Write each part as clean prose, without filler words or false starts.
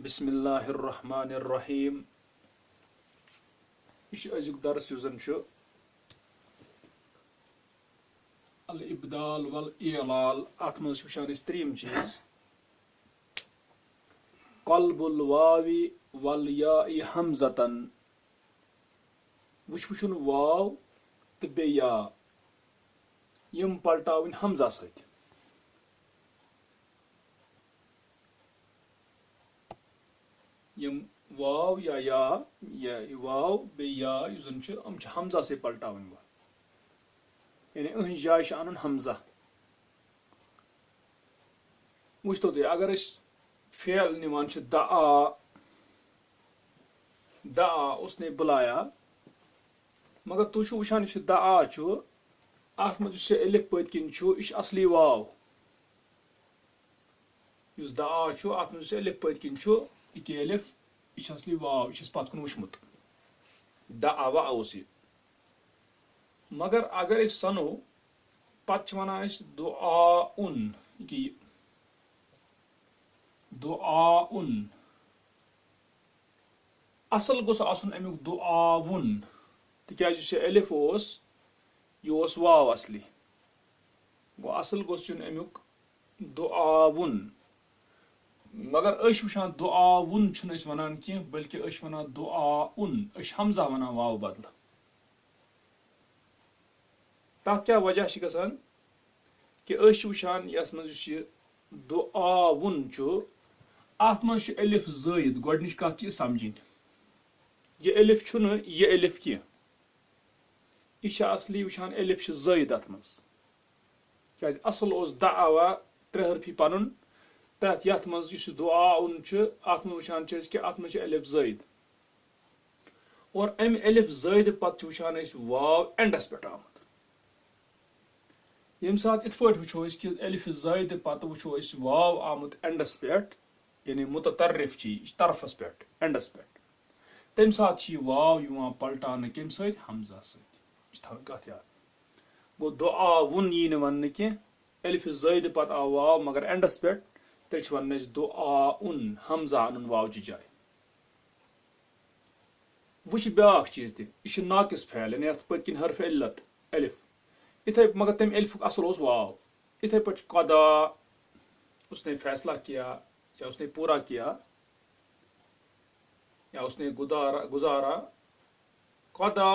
बिस्मिल्लाहिर्रहमानिर्रहीम। यह अजुक दर्स युजन अल इब्दाल वल इलाल अत मज वुचान त्रीम चीज कल्बुल वावी वल याइ हमजतन वुचुन वाव तो बे या यम पलटावन हमजा सत। यम वाव या वाव बे या युजन हमजा से पलटावन यानी अहज जाय अन हमजा। वुचतो तुम अगर फेल निवान दआ उसने बुलाया मगर तुम वुचान दआ अत मज एलिफ पत किन यह असली वाव इस दआ अत मज एलिफ पत किन यह एलिफ यह असली वाव यह पत कुन वुचमुत दआ उस मगर अगर सनो पत वनान दुआउन दुआउन असल गोस आसुन अमुक दुआवुन तिकाज एलिफ यह वाव असली गो असल गोस अमुक दुआवुन मगर वुचान दुआवुन वनान कह बल्कि वनान दुआउन हमजा वनान वाव बदल। तथ क्या वजह गसान कि वुचान यस मज दुआउन अत मज एलिफ ज़ायद गोडनिच कथ समझिन यह एलिफ यह एलिफ कह यह असली वुचान एलिफ ज़ायद अत मज क्या असल दआ त्रे हरफी पन तथ यथ मज दुआउन अत मज वुचान कि अत मज एलिफ ज़ायद और अम एलिफ ज़ायद पत वुचान वाव एंडस पे आमुत यम सात इत पट वुचो कि एलिफ ज़ायद पत वुचो वाव आमुत एंडस पे यानी मुततर्रिफ तरफस पे एंडस पे तम सात वाव पलटान कम सत हमजा सत कत याद गो दुआउन यी वन कह एलिफ ज़ायद पत आव वाव मगर एंडस पे तेल वन दुआउन हमजा अन वाव जाय। वुच ब्या चीज तह नाकिस फैल यानी अत पत हरफ इल्लत एलिफ इथे मगर तम एलिफुक असल वाव इथे पे कदा उसने फैसला किया या उसने पूरा किया या उसने गुजारा कदा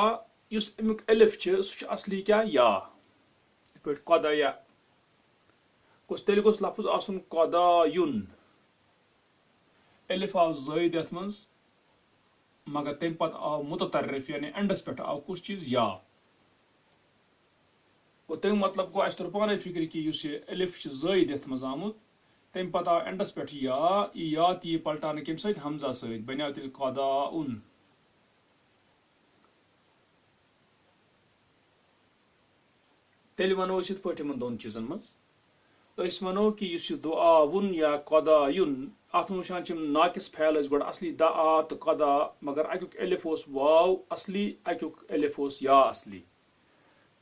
इस अमुक एलिफ सह असली क्या या पे कदा या तेल गोस लफ्ज आसुन कदायुन एलिफ आव ज़ायद यथ मज मगर तम पत आव मुततर्रिफ यानी एंडस पे आव कुछ चीज या गो तम मतलब गो अस तुर पाने फिक्र कि एलिफ ज़ायद यथ मज आमुत तम पत आव एंडस पे या ती पलटान कम सत हमजा सत बनो तेल कदाउन। तेल वनो इत पे दोन चीजन मज वनो कि दुआउन या कदायुन अत वुचान नाकिस फैल गो असली दआ तो कदा मगर अकुक एलिफ वाव असली अकुक एलिफ या असली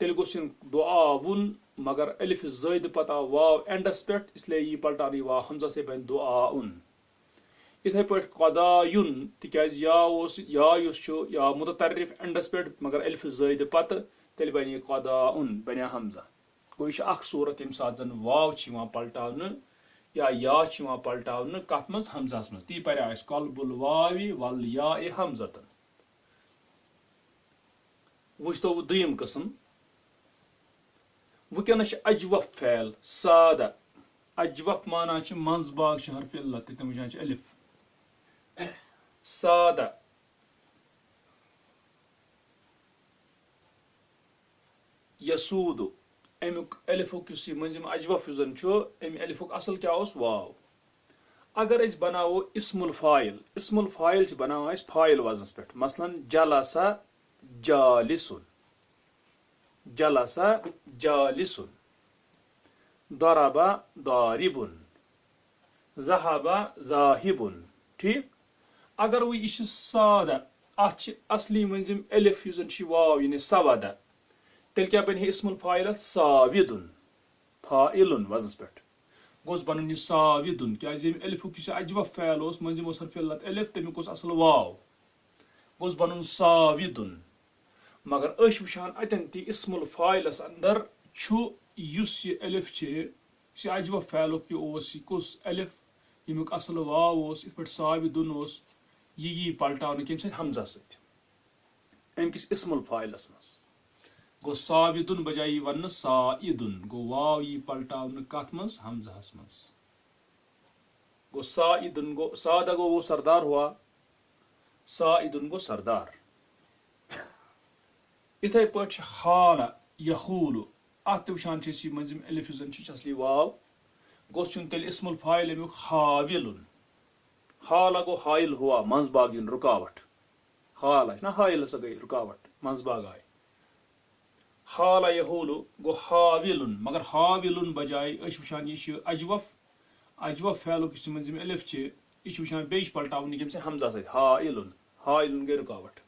तेल गोस दुआउन मगर एलिफ ज़ायद पत आव वाव एंडस पे इसलिए यह पलटान वाव हमजा से बन दुआउन। इथे पे कदायुन तिकाज या मुततर्रिफ एंडस पे मगर एलिफ ज़ायद पत तेल बन कदाउन बना हमजा गो यह सूरत यम सात जन वाव पलटान या पलटान कत मज हमजास मज ती पर कल्बुल वावी वल याइ हमजतन। वुचतो दुयम कस्म वुकनस अजवफ फैल सादा अजवफ माना मंज बाग हरफ इल्लत तम वुचान एलिफ सादा यसूदु अमुक एलिफुक मंजिम अजवफ अम एलिफुक असल क्या वाव। अगर बनावो इस्मुल फाइल बनावा फाइल वजनस पे मसलन जलसा जालिसुन जलसा जालिसुन दरबा दारिबुन ज़हबा ज़ाहिबुन ठीक। अगर वो यह सादा अत असली मंजिम एलिफ वाव यानी सवदा तेल क्या बन इस्मुल फाइल साविदुन फाइलुन वजनस पे गोस बनन यह साविदुन क्या अलिफुक अजवफ फैल मंजिम हरफ इल्लत अलिफ तमिक असल वाव गोस बनन साविदुन मगर वुचान अतन ती इस्मुल फाइलस अंदर युस यह अलिफ यह अजवफ फैलुक यह कुस अलिफ यमुक असल वाव इत पे साविदुन यह पलटान कम सत हमजा सत अमकिस इस्मुल फाइलस मज गो साविदुन बजाय वन साइदुन गो वाव यह पलटान कथ मज हमजहस मज गो साइदुन गो सादा गो वो सरदार हुआ साइदुन गो सरदार इथे पे हाला यहूल अत वुचान मंजिम अलिफ असली वाव गोस तेल इस्मुल फाइल अमुक हाविलुन हाला गो हाइल हुआ मंजबाग इन रुकावट हाला ना हाइल सा गई रुकावट मंजबाग आय हाला यहूल गो हाविलुन मगर हाविलुन बजाय वुचान यह अजवफ अजवफ फैलुक मंजिम अलिफ यह वुचान बे पलटावन कम से हमजा सत हाइलुन हाइलुन गई रुकावट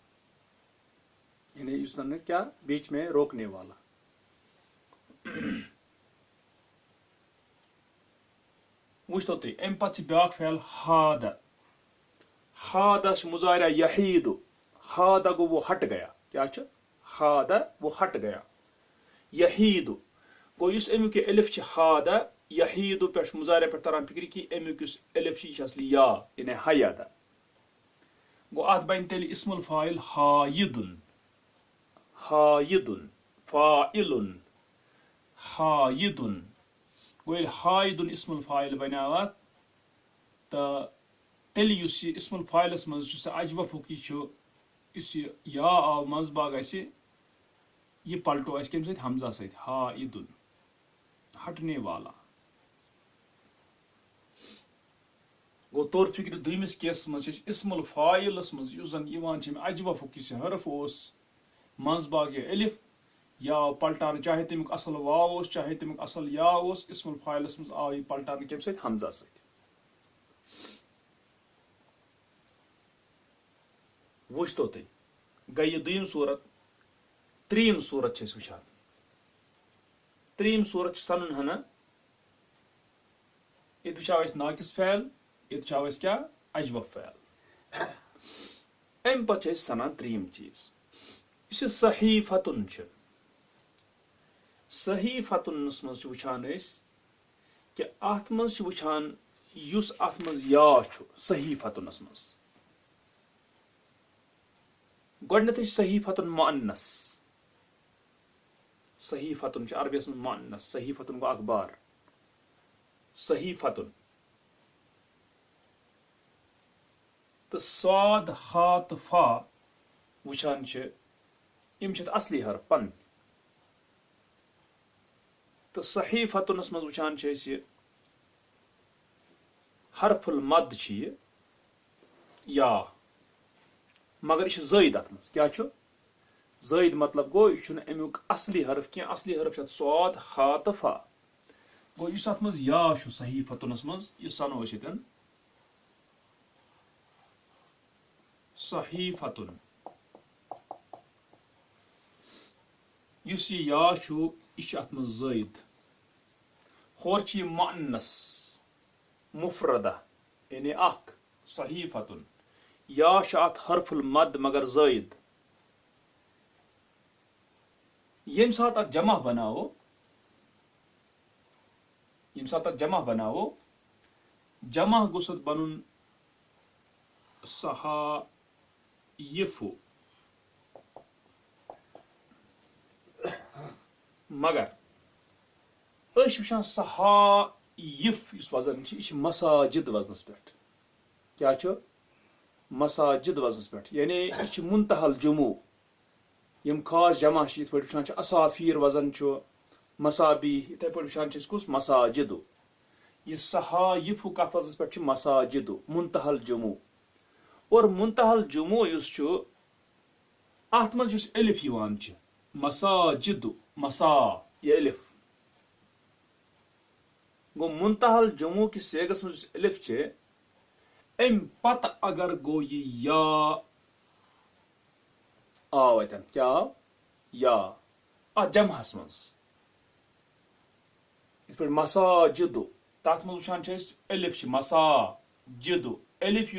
यानी क्या बीच में रोकने वाला वुचतो तुम अम पे ब्या फैल हादा हादा मुजारा यहीद हादा गो वो हट गया क्या हादा वो हट गया यहीद गो अमुक अलिफ हादा यहीद पे मुजारे पे तरह फिक्र कि अमुक अलिफ असली या यानी हयादा गो अत बन तेल इस्मुल फाइल हायिदुन हायिदुन फाइलुन हायिदुन गो हायिदुन इस्मुल फाइल बनावा तो तेल इस्मुल फाइलस मज अजवफुक या आव मंजबाग यह पलटो कम सत हमजा सत हायिदुन हटने वाला गो तौर फिक्र दुमिस केस मज इस्मुल फाइलस मज अजवफुक हरफ मंजबाग अलिफ या पलटान चाहे तमिक असल वाव चाहे तमिक असल या इस्मुल फाइलस मज आव यह पलटान कम सत हमजा सत वुचतो तुम गई दुम सूरत त्रीम सूरत वुचान त्रीम सूरत सनन हना ये वुचो नाकिस फैल ये वुचो क्या अजवफ फैल अम पे सनान त्रीम चीज यह सहीफतुन सहीफतुनस मज वुचान कि अत मज वुचान युस अत मज या सहीफतुनस मज गोडनेथ सहीफतुन मुअन्नस सहीफतुन अरबियस मुअन्नस सहीफतुन गो अखबार सहीफतुन तो स्वाद हा तो फा वुचान यम असली हरफ पन तो सहीफतुनस मज वुचान हरफुल मद या मगर यह ज़ायद अत मज क्या ज़ायद मतलब गो यह अमुक असली हरफ क्या असली हरफ स्वाद हा तो फा गो इस अत मज या सहीफतुनस मज यह सनो सहीफतुन इस या यह अत मज ज़ायद होर मुअन्नस मुफरदा यानी अख सहीफतुन या अत हरफुल मद मगर ज़ायद यम सात अत जमा बनाओ जमा गोस बनुन सहायफु मगर वुचान सहायफ वजन यह मसाजिद वजनस पे क्या मसाजिद वजनस पे यानी यह मुंतहल जमू यम खास जमा ये पे वुचान असाफीर वजन मसाबी इथे पे वुचान कुस मसाजिद यह सहायफु कथ वजनस पे मसाजिद मुंतहल जमू और मुंतहल जमू अत मज अलिफ मसाजिद मसा ये अलिफ गो मुंतहल जमू कि सेगस मज अलिफ अम पत अगर गो ये या आव अतन क्या आव या जमहस मज इत पे मसाजिद तथ मज वुचान एलिफ मसा जिद एलिफ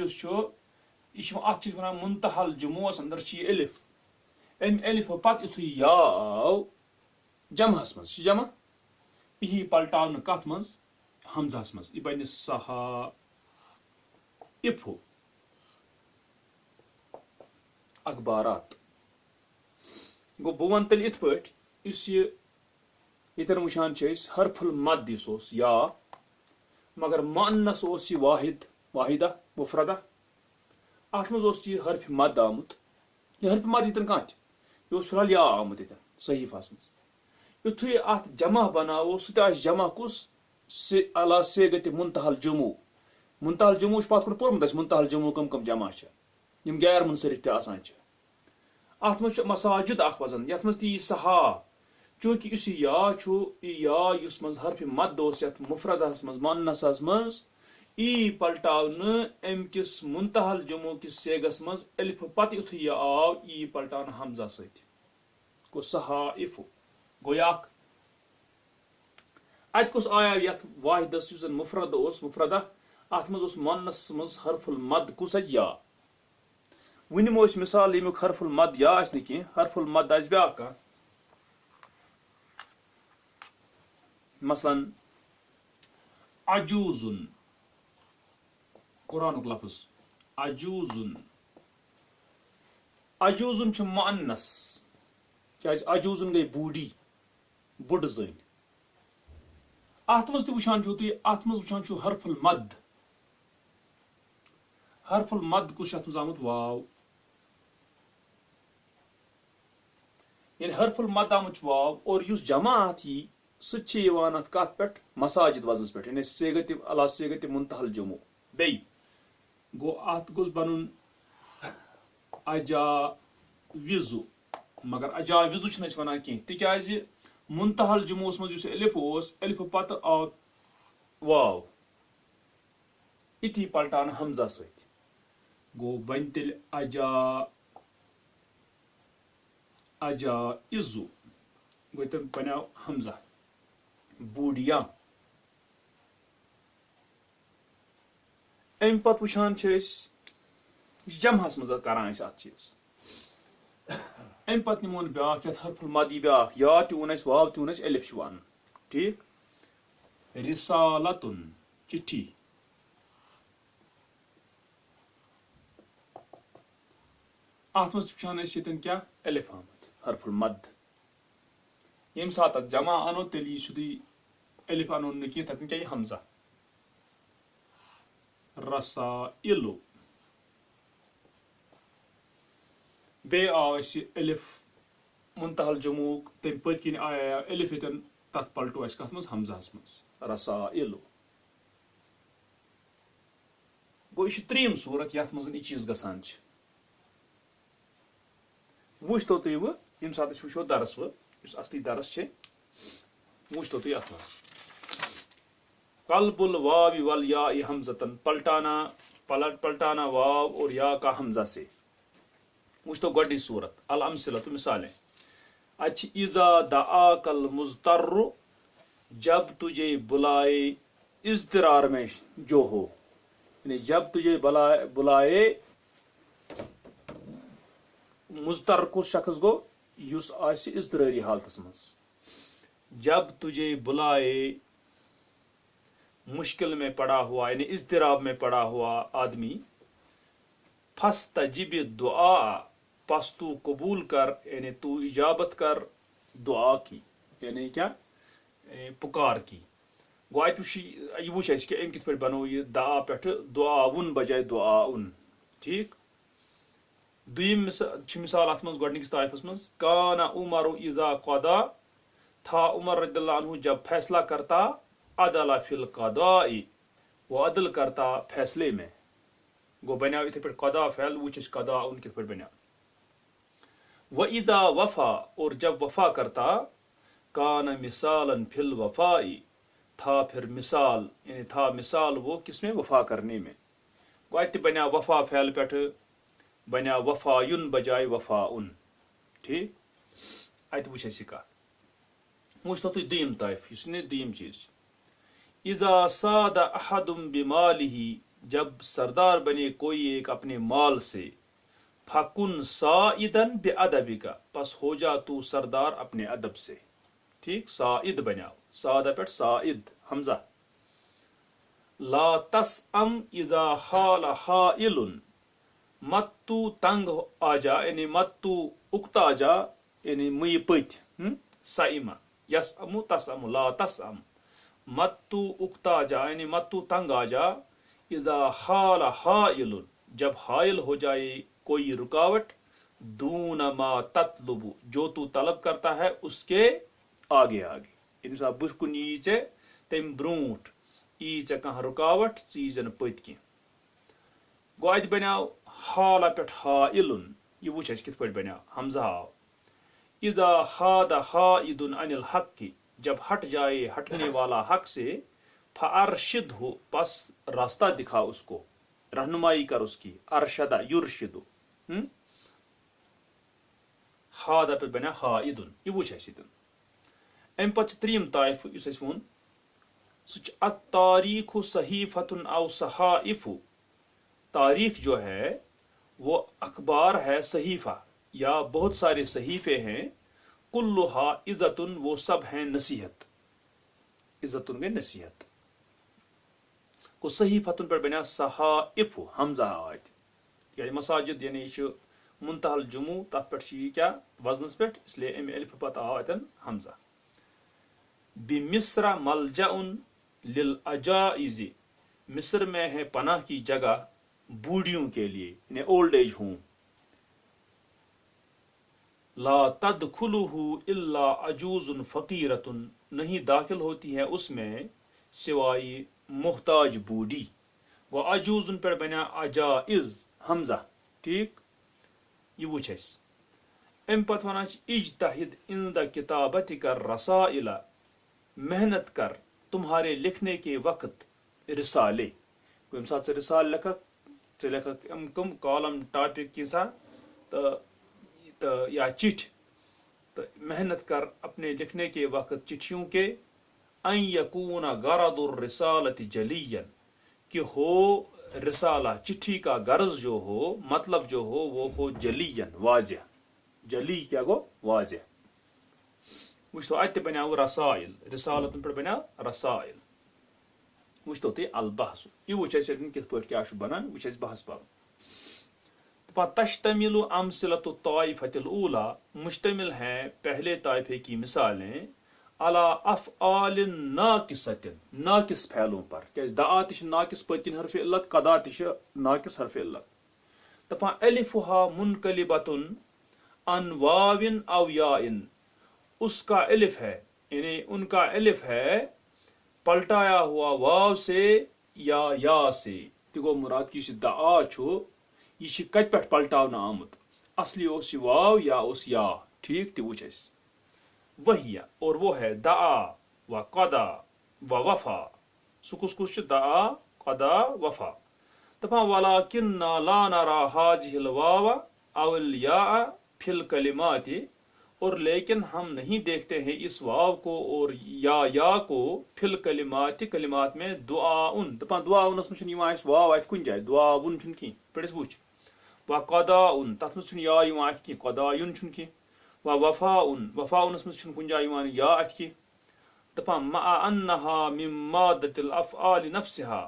अत वन मुंतहल जुमूस अंदर एलिफ अम एलिफ पत युथु या आव जमहस मज जमा यह पलटान कथ मज हमजहस मज यह बन सहा इफु अखबारात गो बह वन तेल इत पे यतन वुचान हरफुल मद या मगर मुअन्नस यह वाहिद वाहिदा मुफरदा अत मज हरफ मद आमुत यह हरफ मद यतन कह यह फिलहाल या आमुत यतन सहीफास मज युथु अत जमा बनावो सह जमा कुस अला सेगत मुंतहल जुमू पत कुन पोर्मुत मुंतहल जुमू कम जमा यम गैर मुनसरिफ ते आसान अत मज मसाजिद अख वजन यथ मज ती सहा चूंकि इस या युस मज हरफ मद यथ मुफरदस मज मुअन्नसस मज ई पलटावन अमकिस मुंतहल जुमू किस सेगस मज अलिफ पत युथु या आव ई पलटावन हमजा सत गो सहा इफु गो अत कुस आया यथ वाहिदस मुफरद मुफरदा अत मज मुअन्नस मज हरफुल मद कुस या वन मिसाल यमुक हरफुल मद या कह हरफुल मद ब्या मसलन अजूजुन कुरानुक लफ्ज अजूजुन अजूजुन मुअन्नस क्या अजूजुन गई बूढ़ी बुढ़ जन अत मज तुचान अत मज वुचान हरफुल मद कुछ अत मज आमुत वाव ये हरफुल मद आमुत वाव और युस जमा अत यी सह अत कत पे मसाजिद वजन पे यानी सेगत अला सेगत मुंतहल जुमू बे गो अत गोस बनुन अजाविजु मगर अजाविजु वन कह तिकाज मुंतहल जुमूस मज एलिफ पत आव वाव इति पलटान हमजा सत गो बन तेल अजा इजु गो तम बनो हमजा बूढ़िया अम पत वुचान जमहस मज करान अत चीज अम पत निमोन ब्या हरफुल मदी ब्या या तुन वाव तुन एलिफ वन ठीक रिसालतुन चिट्ठी अत मज वुचान यतन क्या एलिफ आमुत हरफुल मद यम सात जमा अनो तेल यह सुधी एलिफ अनो न कह तथन क्या हमजा रसाइलु बे आव एलिफ मुंतहल जुमू तम पत किन आया एलिफ यतन तथ पलटो कत मज हमजास मज रसाइलु गो यह त्रीम सूरत यथ मज यह चीज गसान वुच तो तुम वह यम सात वो दरस वह असली दरस वुच तो तुम अत कल्बुल वाव वल या हमजतन पलटाना वाव और या का हमजा से वुच तो गोडी सूरत अल अमसिला तो मिसालें अच्छी इज़ा दआ कल मुज़तर्रु जब तुझे बुलाए इज़्तिरार में जो हो यानी जब तुझे बुलाए मुज़तर कुछ शख्स गो युस आसि इज़्तिरारी हालतस मज जब तुझे बुलाए मुश्किल में पड़ा हुआ यानी इज़्तिराब में पड़ा हुआ आदमी फस्तजिब दुआ पस तू कबूल कर यानी तू इजाबत कर दुआ की यानी क्या पुकार की गो अत यह वुच कि अम कित बनो यह दा पे दुआउन बजाय दुआउन ठीक दुयम मिसाल अत मज गोडनिकस ताइफस मज काना उमर इज़ा क़दा था उमर रज़ियल्लाहु अन्हु जब फैसला करता अदला फिल क़दाई वो अदल करता फैसले में गो बना इथे पे क़दा फैल वुच क़दा उन कित बना व इज़ा वफा और जब वफा करता काना मिसालन फिल वफाई था फिर मिसाल यानी था मिसाल वो किसमें वफा करने में गो अत बना वफा फैल पे बना वफायुन बजाय वफाउन ठीक अत वुच कत वुच तो दुयम ताइफ दुयम चीज इज़ा सादा अहदुम बिमालिही, जब सरदार बने कोई एक अपने माल से, फकुन साइदन बेअदबिका, बस हो जा तू सरदार अपने अदब से। ठीक, साइद बनाओ, सादा पेट साइद हमजा। ला तसअम इज़ा हाल हाइलुन, मत तू तंग आ जा, यानी मत तू उकता आ जा, यानी मुई पथ। साइमा यसअमु तसअमु, ला तसअम, मत तू उकता जा, यानी मत तू तंग आ जा। इज़ा हाल हाइलुन, जब हाइल हो जाए कोई रुकावट, दून मा ततलुबु, जो तू तलब करता है उसके आगे आगे, यानी सा बुरकुन यी चे तम ब्रूट यी चे कह रुकावट चीजन पत कि। गो अत बनाओ हाला पे हाइलुन, यह वुच कित पे बनाओ, हमजा आओ। इज़ा हाद हाइदुन अनिल हक्की, जब हट जाए हटने वाला हक से, फअरशिद हो, बस रास्ता दिखा उसको, रहनुमाई कर उसकी। अरशदा युरशिदु, हादा पे बना हाइदुन, यह वुच अम पे त्रीम ताइफ इस वो सह तारीख सहीफतुन औ सहाइफु, तारीख जो है वो अखबार है, सहीफा या बहुत सारे सहीफे हैं। कुल्लुहा इज़्ज़तुन, वो सब हैं नसीहत, इज़्ज़तुन गई नसीहत को। सहीफतुन पर बना सहाइफु, हमजा आयत, यानी मसाजिद यानी मुंतहल जुमू, तथ पे क्या वजनस पे, इसलिए अम अलिफ पत आयतन हमजा। बिमिस्र मलजाउन लिल अजाइज़ि, मिस्र में है पनाह की जगह बूढ़ियों के लिए, यानी ओल्ड एज होम। ला तदखुलुहु इल्ला अजूजुन फकीरतुन, नहीं दाखिल होती है उसमें सिवाय मुहताज बूढ़ी। व अजूजुन पर बना अजाइज हमजा। ठीक, ये वुच अम पत वन इज्तहिद इंद किताबतिका रसाइला, मेहनत कर तुम्हारे लिखने के वक्त रिसाले। कम साथ रिसाल लिखक चे लिखक कम कॉलम टॉपिक की सा तो या चिठ, तो मेहनत कर अपने लिखने के वक्त चिट्ठियों के। अन यकूना गरदुर रिसालति जलियन, कि हो रिसाला चिट्ठी का गर्ज जो हो, मतलब जो हो वो हो जलियन, वाज़ेह। जली क्या गो, वाज़ेह। वुच तो अत बना रसाइल, रिसालतन पे बना रसाइल। वुच तो ते अल बहस, यह वुच कित पे क्या बनान, वुच बहस पर। तश्तमिलु अमसिलतु ताइफतिल ऊला, मुश्तमिल है पहले ताइफे की मिसालें, अला अफ़आलिन नाकिसतिन, नाकिस फैलों पर। क्या दआ तिश नाकिस पतिन हरफ इल्लत, कदा तिश नाकिस हरफ इल्लत। तपा अलिफुहा मुनकलिबतुन अन वाविन अव याइन, उसका अलिफ है, यानी उनका अलिफ है पलटाया हुआ वाव से या से। तिगो मुराद की दआ छु, यह कत पे पलटावना आमुत, असली ओस वाव या ओस या। ठीक, ति वुच वही, और वो है दआ व कदा व वफा। सुकुस कुछ दआ कदा वफा। तफा वलाकिन्ना ला नरा हाजिहिल वाव अवल या फिल कलिमाति, और लेकिन हम नहीं देखते हैं इस वाव को और या को फिल कलिमाति, कलिमात में। दुआउन, तपा दुआउनस में वाव आत कुन जाए, दुआउन छुन की पढ़िस बुझ। व कदाउन, तथ में या आत की, कदायुन छुन की। व वफाउन, वफाउनस में कुन जाए या आत की। तपा मा अन्नहा मिन मादतिल अफ़आल नफ्सिहा,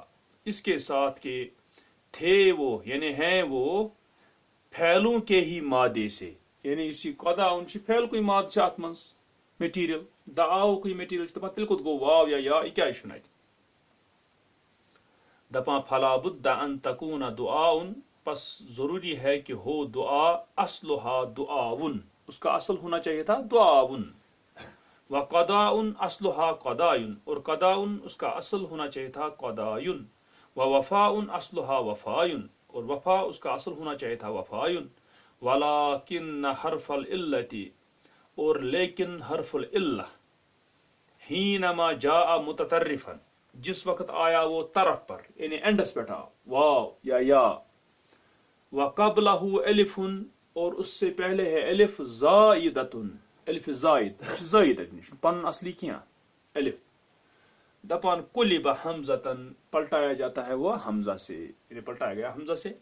इसके साथ के थे वो, यानी हैं वो फैलों के ही मादे से, यानी इसी कदाउन फैल कोई माद से अत मज मटीरियल, दआओ कोई मटीरियल। तपा तिल कुत गो वाव या यह क्या शुन। दपा फला बुद्दा अन तकूना दुआउन, बस जरूरी है कि हो दुआ, अस्लुहा दुआउन, उसका असल होना चाहिए था दुआउन। व कदाउन अस्लुहा कदायुन, और कदाउन उसका असल होना चाहिए था कदायुन। व वफाउन अस्लुहा वफायुन, और वफा उसका असल होना चाहिए था वफायुन। वलाकिन हरफल इल्लति, और लेकिन हरफुल इल्ला, हीनमा जा मुततर्रिफन, जिस वक्त आया वो तरफ पर, यानी एंडस पे था, वाव या। व कबलहु अलिफुन, और उससे पहले है अलिफ ज़ाइदतुन, अलिफ ज़ाइद, ज़ाइद पन असली क्या अलिफ। दपान कुलिबा हमजतन, पलटाया जाता है वह हमजा से, यानी पलटाया गया हमजा से।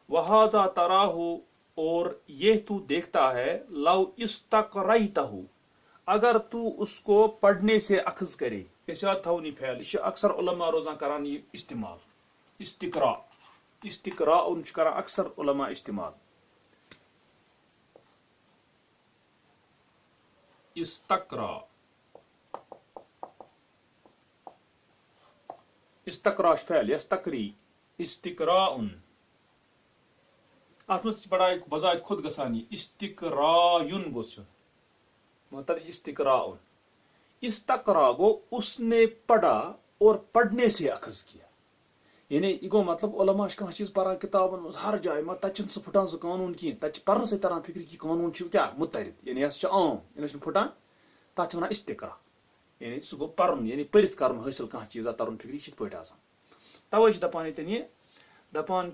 वहाजा तराहु, और ये तू देखता है, लव इस्तकरैतहु, अगर तू उसको पढ़ने से अखज करे। इशाद थवनी फैल, यह अक्सर उलमा रोजान करान ये इस्तेमाल, इस्तिकरा, इस्तिकरा उन करा अक्सर उलमा इस्तेमाल। इस्तकरा, इस्तकरा फैल, यस्तकरी, इस्तिकराउन, अत मज बड़ा बजाज खुद गसान ये इस्तिकरायुन गोस, मतलब इस्तिकराउन। इस्तकरा गो उसने पढ़ा और पढ़ने से अखज किया, यानी यह गो मतलब उलमा कह चीज पढ़ा किताबन मज हर जाए मत तक सह फुटान सह कानून कहें, तक पर्न सह तरह फिक्र कि कानून क्या मुतरिद, यानी यह आम, यानी फुटान, तथ वन इस्तिकरा, यानी सह गो पर्न, यानी परित कर हासिल कह चीजा तरन फिक्र यह पे आसान। तवे दपान ये दपान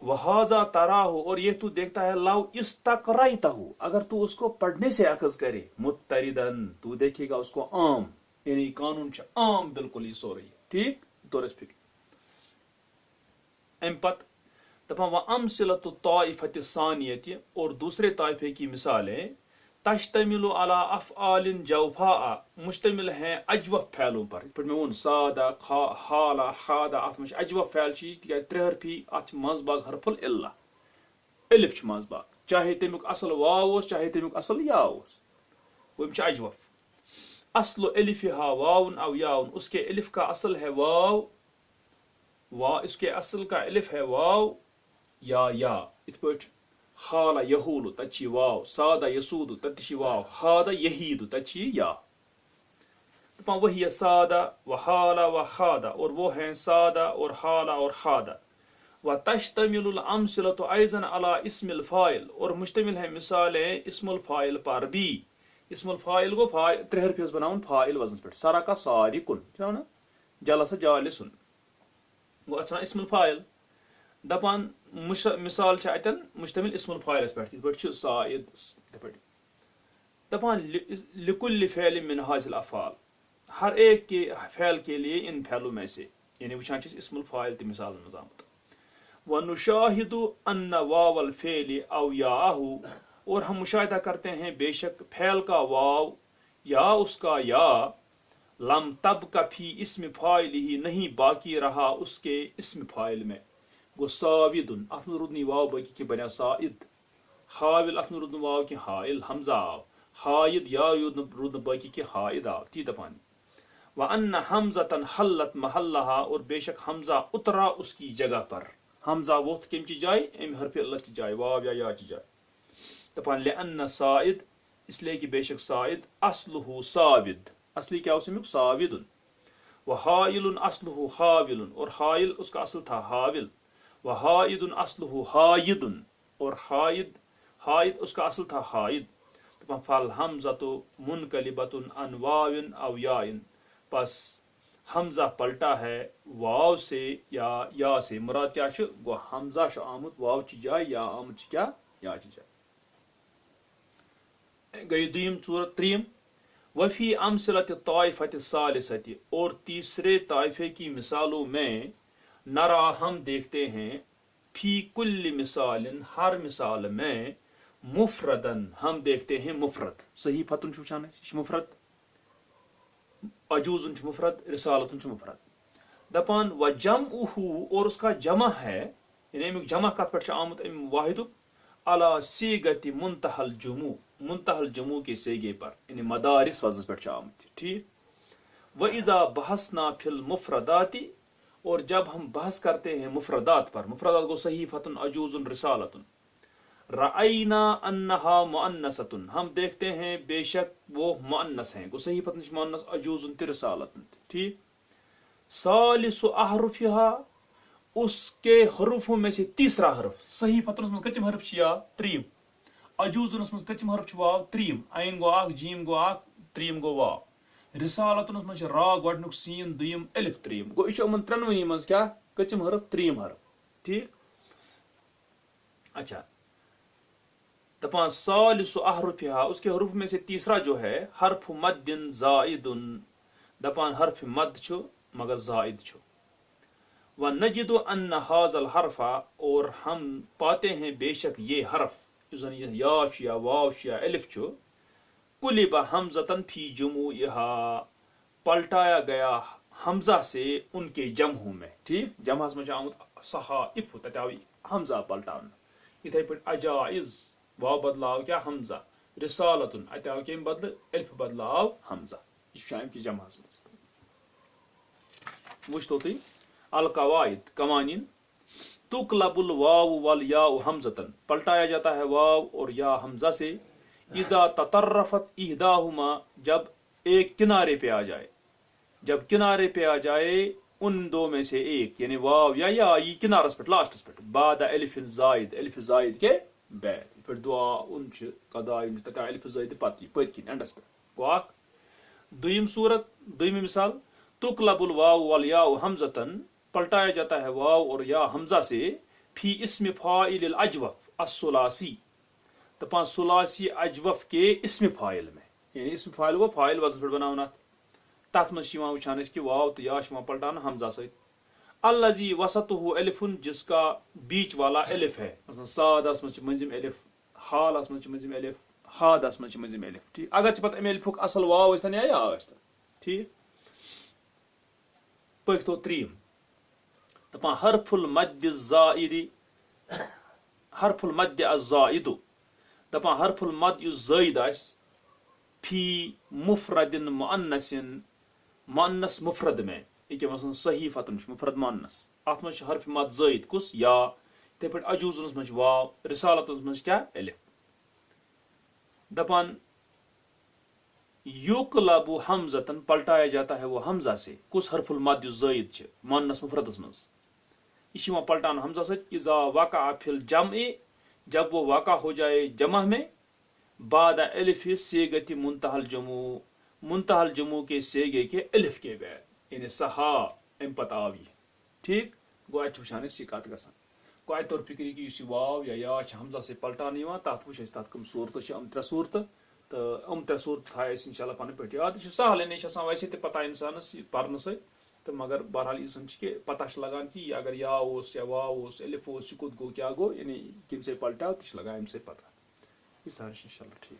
वहाजा तराहु, और ये तू देखता है, लव इस्तकरैतहु, अगर तू उसको पढ़ने से अखज करे, मुत्तरिदन, तू देखेगा उसको आम, यानी कानून आम बिल्कुल ही सो रही है, ठीक तो फिक्र। अम पत दपान व अमसिलतु ताइफति सानियति, और दूसरे ताइफे की मिसालें, तश्तमिलु अला अफ़आलिन जौफा, मुश्तमिल हैं अजवफ फैलों पर। पर मैं वो सादा,हाला, खादा, अत मज अजवफ फैल चीज तिक त्रेहरफी, अत मजबाग हरफुल इल्ला, एलिफ मजबाग, चाहे तमुक असल वाव चाहे तमुक असल या वम अजवफ। असल एलिफहा वाउन अव याउन, उसके एलिफ का असल है वाव, इसके असल का एलिफ है वाव या इत पट हाला यहूलु तची वाव, सादा यसूदु तची वाव, हादा यहीदु तची या। तो वही है सादा व हाला व खादा, और वो हैं सादा और हाला और खादा। व तश्तमिलुल अमसिलतु अयज़न अला इस्मिल फाइल, और मुश्तमिल है मिसालें इस्मुल फाइल पर भी। इस्मुल फाइल को फाइल त्रेहरफेस बनाउन फाइल वजन पे, सरका सारिकुन ना, जलसा जालिसुन, वो अच्छा इस्मुल फाइल। दपान मिसाल अतन मुश्तमिल इस्मुल फाइलस पे, साइद दपान लिकुल्लि फ़ैल मिन हाज़िल अफ़आल, हर एक के फ़ैल के लिए इन फ़ैलों में से, यानी वुचान इस्मुल फाइल त मिसाल मज आमुत। व नुशाहिदु अन्न वावल फ़ेल अव याहु, और हम मुशाहिदा करते हैं बेशक फ़ैल का वाव या उसका या, लम तब का फी इस्म फ़ाइल ही, नहीं बाकी रहा उसके इस्म फ़ाइल में। गो साविदुन, अत मज रुदनी वाव बाकी के बना साइद, हाविल अत मज रुदन वाव के हाइल हमजा आव, हाइद या रुदन बाकी के हाइद आव, ती दफानी। व अन्न हमजतन हल्लत महल्लहा, और बेशक हमजा उतरा उसकी जगह पर। हमजा वोत कम की जाय, अम हरफ अल्लाह की जाय, वाव या की जाय। दपान लिअन्न साइद, इसलिए कि बेशक साइद अस्लुहु साविद, असली क्या उसमें साविदुन। व हाइलुन अस्लुहु हाविलुन, और हाइल उसका असल था हाविल। व हाइदुन अस्लुहु हाइदुन, और हाइद उसका असल था हाइद। तो फल हमज़तु मुनकलिबतुन अन वाविन अव याइन, बस हमजा पलटा है वाव से या से। मुराद क्या है, गो हमजा आमुत वाव ची जाय, या आमुत क्या या ची जाय। गई दुयम सूरत त्रीम। वफी अमसलत ताइफत सालिसति, और तीसरे ताइफे की मिसालों में, नरा हम देखते हैं, फी कुल्ली मिसालिन हर मिसाल में, मुफरदन हम देखते हैं मुफरद। सही फतुन छुचान मुफरद, अजूजुन मुफरद, रिसालतुन मुफरद। दपान व जमउहु, और उसका जमा है, यानी जमा कत पे आमुत वाहिदुक, अला सीगति मुंतहल जुमू, मुंतहल जमू के सेगे पर, यानी मदारिस वजन पे आमुत, ठीक। व इज़ा बहसना फिल मुफरदाती, और जब हम बहस करते हैं मुफरदात पर, मुफरदात को सही फतुन अजूजुन रिसालतुन। रअयना अन्नहा मुअन्नसतुन, हम देखते हैं बेशक वो मुअन्नस हैं, को सही फतुन मुअन्नस अजूजुन रिसालतुन, ठीक। सालिसु अहरुफिहा, उसके हरूफों में से तीसरा हरफ, सही फतुन कचम हरफ छिया त्रीम, अजूजुन कचम हरफ वाव त्रीम, आइन गो आख, जीम गो आख, त्रीम गो वाव। रिसालतुन मज रा गोडनुक सीन दुयम अलिफ त्रीम, गो इच उमन त्रनवनी मज क्या कचम हरफ त्रीम हरफ, ठीक। अच्छा दपान सालिसु अहरुफिहा, उसके हरूफ में से तीसरा जो है हरफ मद्दिन जाइदुन, दपान हर्फ मद छु मगर जायद छु। व नजिदु अन्न हाजल हरफा, और हम पाते हैं बेशक ये हरफ जन या या वाव या अलिफ छु, कुलिबा हमजतन फी जुमुइहा, पलटाया गया हमजा से उनके जमहू में। ठीक, जमहस में आमुत सहाइफ तत हमजा पलटान। इथे पे अजाइज वाव बदलाव क्या हमजा, रिसालतुन अत के बदल अलिफ बदलाव हमजा, यह की जमहस में। वुचतो तुम अल कवायद कवानीन, तुकलबुल वाव वल या हमजतन, पलटाया जाता है वाव और या हमजा से, इदा ततर्रफत इहदाहुमा, जब एक किनारे पे आ जाए, जब किनारे पे आ जाए उन दो में से एक, यानी वाव या ये किनारस पे लास्टस पे, बाद अलिफिन जायद, अलिफ जायद के बाद पे दुआ उन कदाइन तता अलिफ जायद पति पतकिन एंडस पे वाक। दुयम सूरत दुयम मिसाल, तुकलबुल वाव वल या हमजतन, पलटाया जाता है वाव और या हमजा से, फी इस्म फाइल अजवफ अस्सुलासी, तपा सुलासी अजवफ के इस्म फाइल में, यानी इस्म फाइल वो फाइल वजन पे बनावना, तथ मज वुचान कि वाव तो या पलटान हमजा सहित। अल्लजी वसतुहु अलिफुन, जिसका बीच वाला अलिफ है, मतलब सादस मज मंजिम अलिफ, हालस मज मंजिम अलिफ, हादस मज मंजिम अलिफ। ठीक, अगर पत अमे अलिफुक असल वाव अस्तन या अस्तन। ठीक, पखतो त्रीम दपान हरफुल मद्य जाइदी, हरफुल मद्य अज़ाइदु, दपान हरफुल मद्य जाइद आस फी मुफरदिन मुअन्नसिन, मुअन्नस मुफरद में, ये मसन सहीफतन मुफरद मुअन्नस, अत मज हरफ मद जाइद कुस या, ते पे अजूजुनस मज वाव, रिसालतुस मज क्या अलिफ। दपान युकलबु हमजतन, पलटाया जाता है वो हमजा से, कुस हरफुल मद्य जाइद छ मुअन्नस मुफरदस मज, यह पलटान हमजा से, इजा वाका फिल जमए, जब वो वाका हो जाए जमा में, बाद अलिफ सेगति मुंतहल जमू, मुंतहल जमू के सेगे के अलिफ के बाद, यानी सहा अम पत आव यह। ठीक, गो वुचान कत गसान गो अत तौर फिक्र कि वाव या हमजा से पलटान तथ वो तथ कम सूरत अम त्रे सूरत, तो अम त्रे सूरत थाय इंशाल्लाह पन पे याद, सहल यह वैसे तो पता इंसानस पर्न सत, तो मगर बहरहाल यह कि पता लगान कि अगर या वाव अलिफ कुत गो क्या गो, यानी कम से पलटा तो लगा अम से पता। यह इंशाल्लाह ठीक।